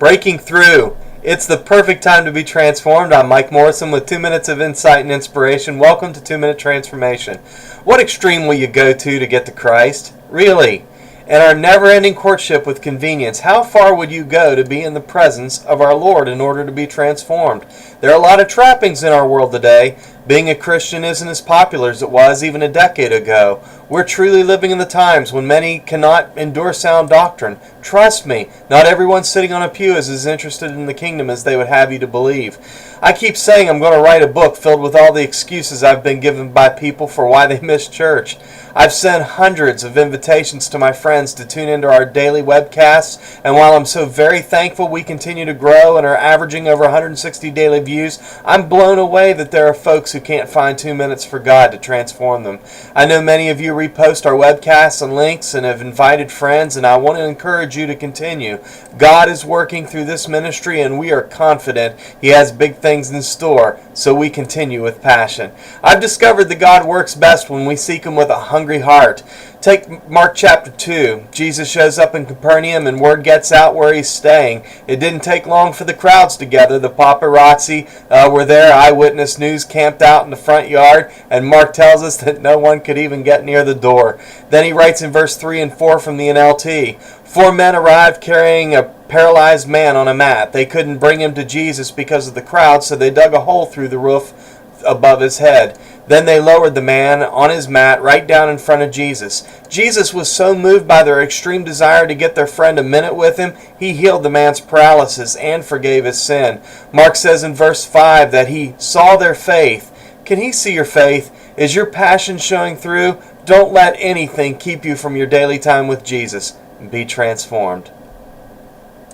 Breaking through. It's the perfect time to be transformed. I'm Mike Morrison with 2 minutes of insight and inspiration. Welcome to 2 Minute Transformation. What extreme will you go to get to Christ? Really? In our never-ending courtship with convenience, how far would you go to be in the presence of our Lord in order to be transformed? There are a lot of trappings in our world today. Being a Christian isn't as popular as it was even a decade ago. We're truly living in the times when many cannot endure sound doctrine. Trust me, not everyone sitting on a pew is as interested in the kingdom as they would have you to believe. I keep saying I'm going to write a book filled with all the excuses I've been given by people for why they miss church. I've sent hundreds of invitations to my friends to tune into our daily webcasts, and while I'm so very thankful we continue to grow and are averaging over 160 daily views, I'm blown away that there are folks who can't find 2 minutes for God to transform them. I know many of you repost our webcasts and links and have invited friends, and I want to encourage you to continue. God is working through this ministry, and we are confident He has big things in store, so we continue with passion. I've discovered that God works best when we seek Him with a hungry heart. Take Mark chapter 2. Jesus shows up in Capernaum and word gets out where He's staying. It didn't take long for the crowds to gather. The paparazzi were there. Eyewitness news camped out in the front yard. And Mark tells us that no one could even get near the door. Then he writes in verse 3 and 4 from the NLT. 4 men arrived carrying a paralyzed man on a mat. They couldn't bring him to Jesus because of the crowd, so they dug a hole through the roof above his head. Then they lowered the man on his mat right down in front of Jesus. Jesus was so moved by their extreme desire to get their friend a minute with Him, He healed the man's paralysis and forgave his sin. Mark says in verse 5 that He saw their faith. Can He see your faith? Is your passion showing through? Don't let anything keep you from your daily time with Jesus. Be transformed.